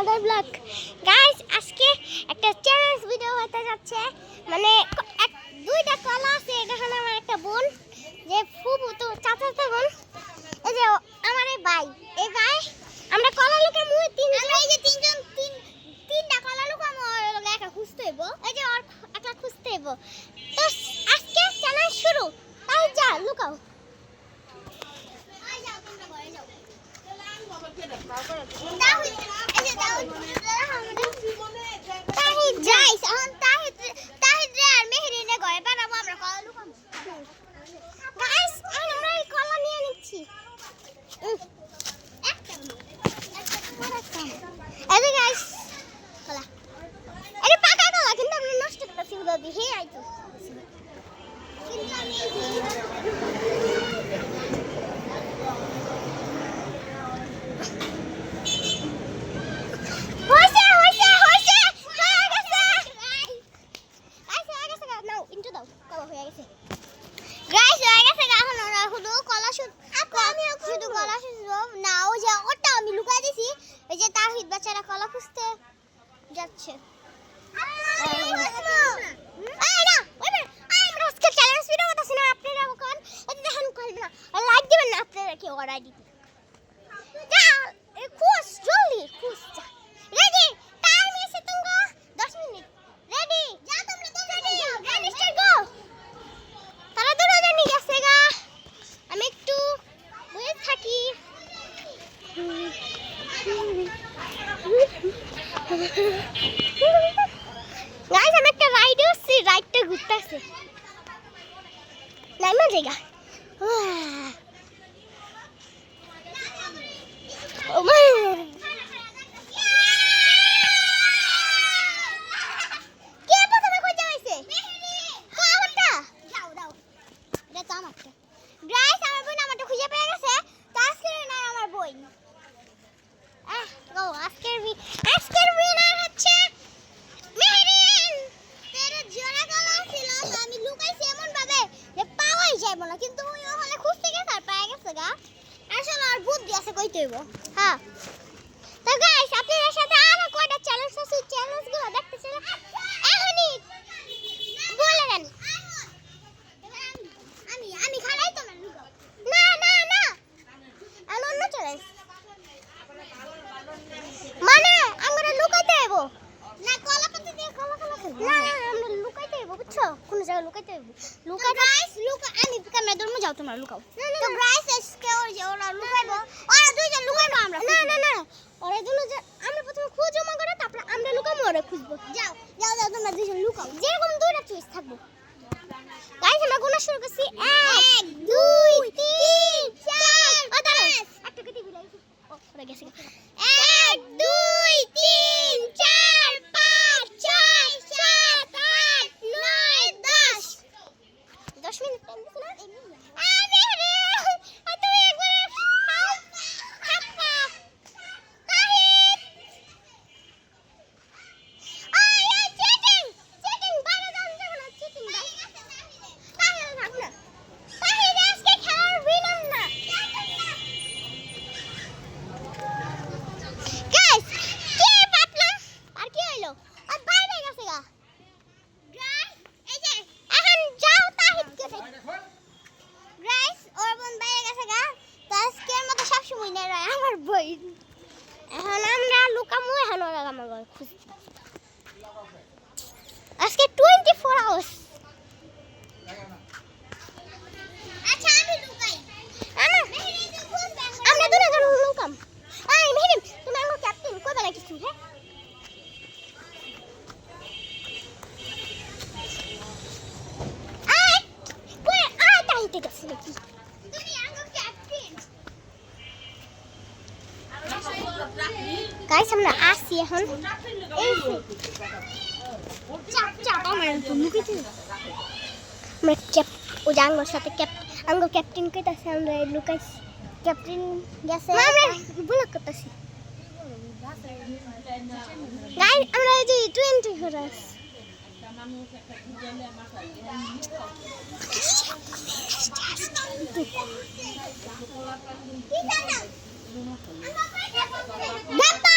আমাদের blog. Guys আজকে একটা চ্যালেঞ্জ ভিডিও হতে যাচ্ছে। মানে দুইটা কলা আছে, এটা হলো আমার একটা বোন, যে ফুফু তো চাচাতো বোন। এই যে আমার এই ভাই আমরা কলা লুকামু তিনটা কলা লুকামু, আর একা খুঁজতে হইব। এই যে আর একটা খুঁজতে হইব। তো আজকে চ্যালেঞ্জ শুরু। তাই যা লুকাও। বাচ্চারা কলা খুঁজতে যাচ্ছে। আমি একটু বসে থাকি। গাইস আমি একটা রাইডে উঠছি, রাইডটা ঘুরতেছে নাইমা জায়গা। ও মা কে প্রথমে কই যাইছে? আমারটা দাও দাও, এটা তো আমারটা। গাইস আমার বোন আমারটা খুঁজে পেয়ে গেছে। তো আজকে না আমার বোন আজকের উইনার হচ্ছে মেহরিন। তেরে জোড়া গলা ছিল, আমি লুকাইছি এমন ভাবে যে পাওয়াই যাবে না, কিন্তু ওই ওখানে খুঁজতে গেছে আর পেয়ে গেছে গা। আসলে আর বুদ্ধি আছে কইতে হইব। হ্যাঁ তো গাইস আপনাদের সাথে আরো কয়টা চ্যালেঞ্জ আছে, চ্যালেঞ্জগুলো দেখতে চাইলে এখনই বলে দেন। আমি খালাই তো না না না অন্য চ্যালেঞ্জ, মানে আমরা লুকাইতে হইব না। কলা পাতা দিয়ে কলা খেলব না, আমরা লুকাইতে হইব, বুঝছো? কোন জায়গায় লুকাইতে হইব। গাইস আমি ক্যামেরা ধরমু, যাও তোমরা লুকাও। তো গাইস আজকে ওরা লুকাইবো, ওরা দুইজন লুকাইবো, আমরা না না না ওরা দুজন আমরা প্রথমে খোঁজ জমা করে তারপর আমরা লুকাবো, ওরা খুঁজবো। যাও যাও যাও তোমরা দুইজন লুকাও, যেরকম দুইটা চয়েস থাকবো। গাইস আমরা গোনা শুরু করছি। 1 2 3 4 ও দাঁড়াও একটা কেটে বিলাই। ও ওরা গেছে। 1 2 3 4 5 6 7 8 9 10 10 মিনিট টাইম দিছ না? আমি রে তুমি একবার হাপ্পা তাহিদ আয় চিটিং বাবা দাম যাবে না, চিটিং ভাই তাহিদ থাক না। তাহিদ আজকে খেলার উইনার না। গাইস কে পাতলাম আর কি হইলো? আর বাইরে গেছে গা। গাইস এই যে এখন যাও তাহিদ কে দেখ। গাইস ওর বোন বাইরে গেছে গা। তো আজকের মতো সব সময় না রয় আমার বই। এখন আমরা লুকামু, এখন ওরা আমার ঘর খুঁজতে। আজকে 24 আওয়ার্স। আচ্ছা আমি লুকাই। আমরা দুজন লুকাম। আই মেহেরিন তুমি আমার ক্যাপ্টেন কই বেলা কিছু হ্যাঁ? আই কই তাইতে গেছে নাকি? তুমি আমার ক্যাপ্টেন। গাইস আমরা আসি এখন। এই চাপ আমার তো লুকাইতে। আমরা ও জাঙ্গর সাথে ক্যাপ্টেন কইতাছে আমরা লুকাইছি। ক্যাপ্টেন গেছে আমরা ব্লক করতেছি। গাইস আমরা এই যে 24 আওয়ার্স Bapa!